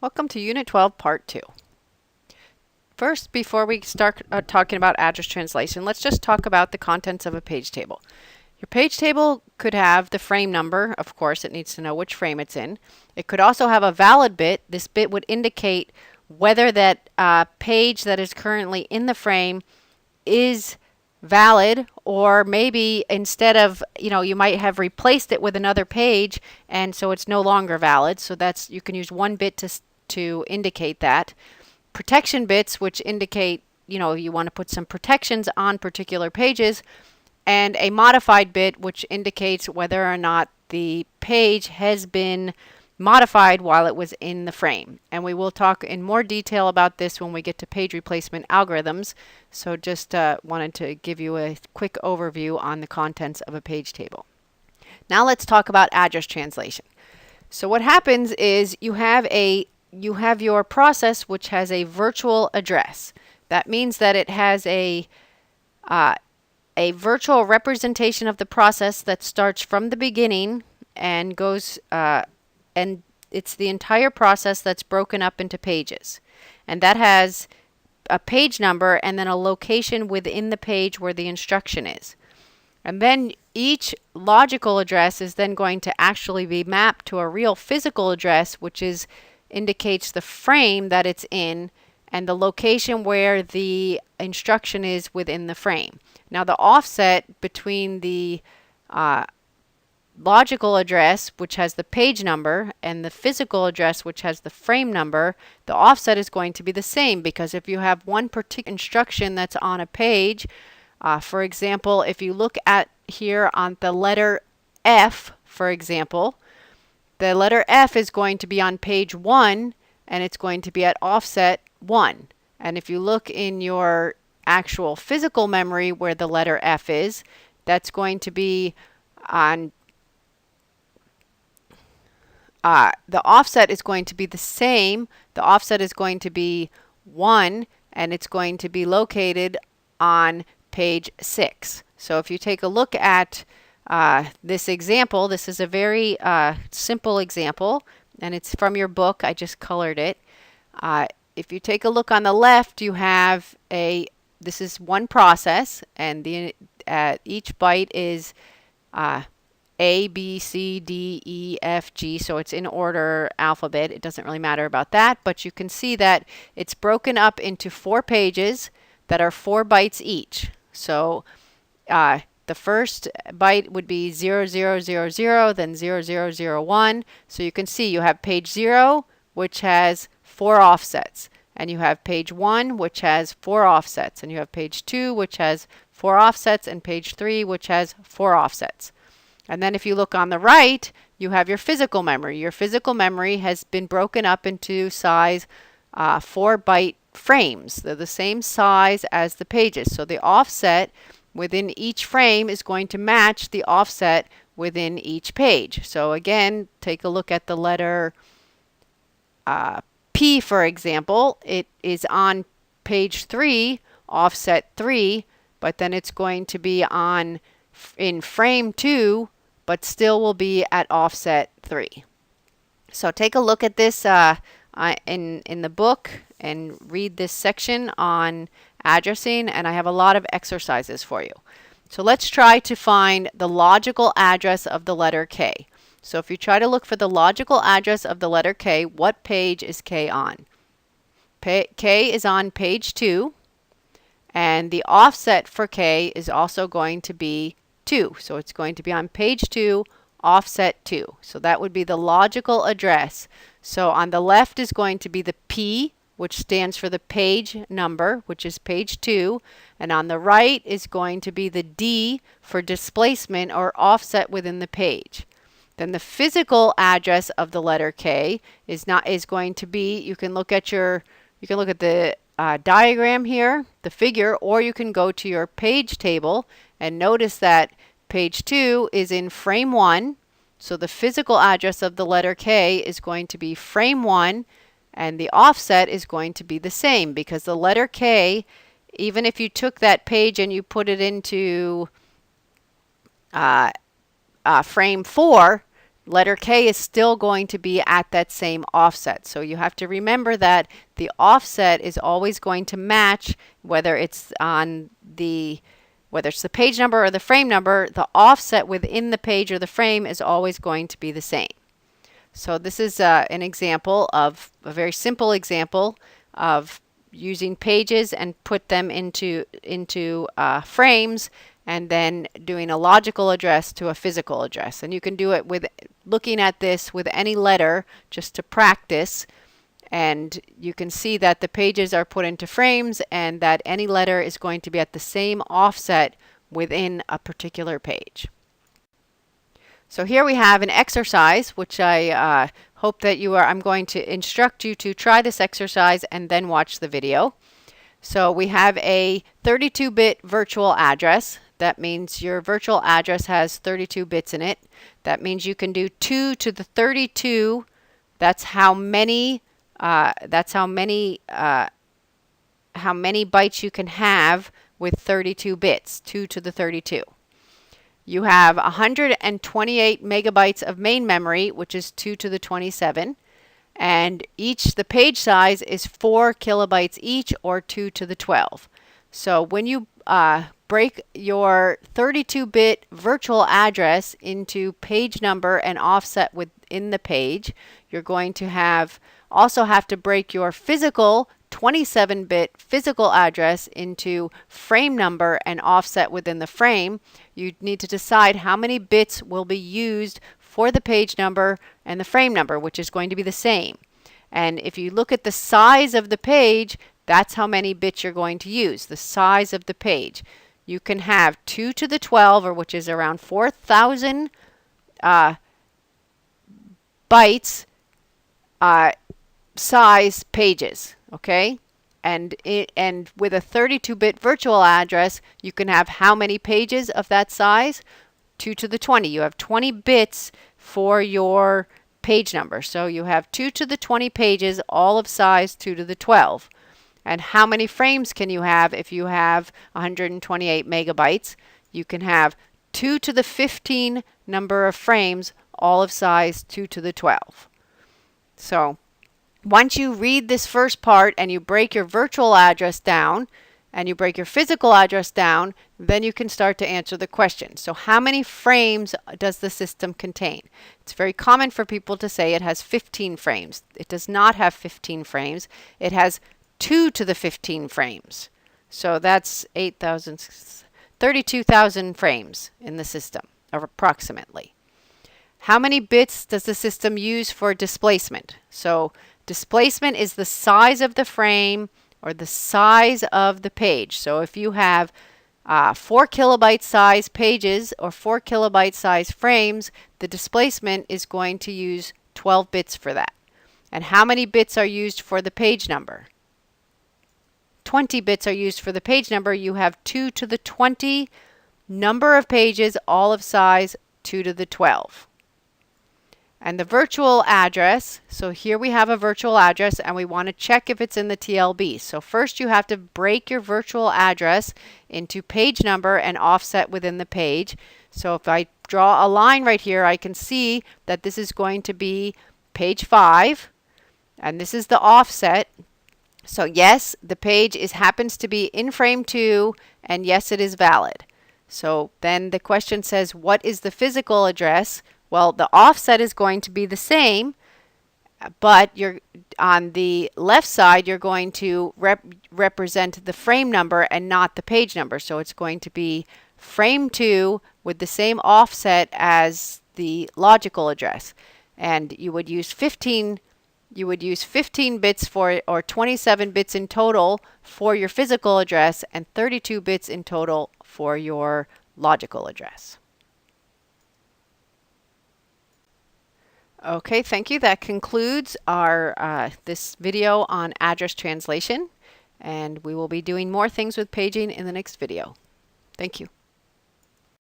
Welcome to Unit 12, Part 2. First, before we start talking about address translation, let's just talk about the contents of a page table. Your page table could have the frame number. Of course, it needs to know which frame it's in. It could also have a valid bit. This bit would indicate whether that page that is currently in the frame is valid, or maybe instead of, you might have replaced it with another page and so it's no longer valid. So that's, you can use one bit to indicate that. Protection bits, which indicate, you want to put some protections on particular pages, and a modified bit, which indicates whether or not the page has been modified while it was in the frame. And we will talk in more detail about this when we get to page replacement algorithms. So just wanted to give you a quick overview on the contents of a page table. Now let's talk about address translation. So what happens is you have your process which has a virtual address. That means that it has a virtual representation of the process that starts from the beginning and goes and it's the entire process that's broken up into pages. And that has a page number and then a location within the page where the instruction is. And then each logical address is then going to actually be mapped to a real physical address, which indicates the frame that it's in and the location where the instruction is within the frame. Now the offset between the logical address, which has the page number, and the physical address, which has the frame number, the offset is going to be the same, because if you have one particular instruction that's on a page, for example, if you look at here on the letter F, for example, the letter F is going to be on page 1 and it's going to be at offset 1. And if you look in your actual physical memory where the letter F is, that's going to be on the offset is going to be the same. The offset is going to be 1 and it's going to be located on page 6. So if you take a look at this example, this is a very simple example and it's from your book. I just colored it. If you take a look on the left, you have this is one process, and each byte is A, B, C, D, E, F, G, so it's in order alphabet. It doesn't really matter about that, but you can see that it's broken up into 4 pages that are 4 bytes each. So the first byte would be 0000, then 0001. So you can see you have page 0, which has 4 offsets, and you have page 1, which has 4 offsets, and you have page 2, which has 4 offsets, and page 3, which has 4 offsets. And then if you look on the right, you have your physical memory. Your physical memory has been broken up into size 4 byte frames. They're the same size as the pages. So the offset within each frame is going to match the offset within each page. So again, take a look at the letter P, for example. It is on page 3, offset 3, but then it's going to be in frame 2, but still will be at offset 3. So take a look at this in the book and read this section on addressing, and I have a lot of exercises for you. So let's try to find the logical address of the letter K. So if you try to look for the logical address of the letter K, what page is K on? K is on page 2, and the offset for K is also going to be 2. So it's going to be on page 2, offset 2. So that would be the logical address. So on the left is going to be the P, which stands for the page number, which is page 2. And on the right is going to be the D for displacement or offset within the page. Then the physical address of the letter K is going to be, you can look at the diagram here, the figure, or you can go to your page table and notice that page 2 is in frame 1. So the physical address of the letter K is going to be frame 1, and the offset is going to be the same, because the letter K, even if you took that page and you put it into frame 4, letter K is still going to be at that same offset. So you have to remember that the offset is always going to match, whether it's the page number or the frame number, the offset within the page or the frame is always going to be the same. So this is an example of a very simple example of using pages and put them into frames, and then doing a logical address to a physical address. And you can do it with looking at this with any letter just to practice. And you can see that the pages are put into frames and that any letter is going to be at the same offset within a particular page. So here we have an exercise, which I hope that I'm going to instruct you to try this exercise and then watch the video. So we have a 32-bit virtual address. That means your virtual address has 32 bits in it. That means you can do 2 to the 32. That's how many bytes you can have with 32 bits, 2 to the 32. You have 128 megabytes of main memory, which is 2 to the 27. And the page size is 4 kilobytes each, or 2 to the 12. So when you break your 32-bit virtual address into page number and offset within the page, you're going to also have to break your physical 27-bit physical address into frame number and offset within the frame. You need to decide how many bits will be used for the page number and the frame number, which is going to be the same. And if you look at the size of the page, that's how many bits you're going to use, the size of the page. You can have 2 to the 12, or which is around 4,000 bytes size pages, okay? And with a 32-bit virtual address, you can have how many pages of that size? 2 to the 20. You have 20 bits for your page number. So you have 2 to the 20 pages, all of size 2 to the 12. And how many frames can you have if you have 128 megabytes? You can have 2 to the 15 number of frames, all of size 2 to the 12. So once you read this first part and you break your virtual address down and you break your physical address down, then you can start to answer the question. So how many frames does the system contain? It's very common for people to say it has 15 frames. It does not have 15 frames. It has 2 to the 15 frames. So that's 32,000 frames in the system, or approximately. How many bits does the system use for displacement? So displacement is the size of the frame or the size of the page. So if you have 4 kilobyte size pages or 4 kilobyte size frames, the displacement is going to use 12 bits for that. And how many bits are used for the page number? 20 bits are used for the page number. You have 2 to the 20 number of pages, all of size 2 to the 12. And the virtual address, so here we have a virtual address and we want to check if it's in the TLB. So first you have to break your virtual address into page number and offset within the page. So if I draw a line right here, I can see that this is going to be page 5, and this is the offset. So yes, the page happens to be in frame 2, and yes, it is valid. So then the question says, what is the physical address? Well, the offset is going to be the same, but on the left side, you're going to represent the frame number and not the page number. So it's going to be frame 2 with the same offset as the logical address. And you would use 15 bits or 27 bits in total for your physical address and 32 bits in total for your logical address. Okay, thank you. That concludes our this video on address translation, and we will be doing more things with paging in the next video. Thank you.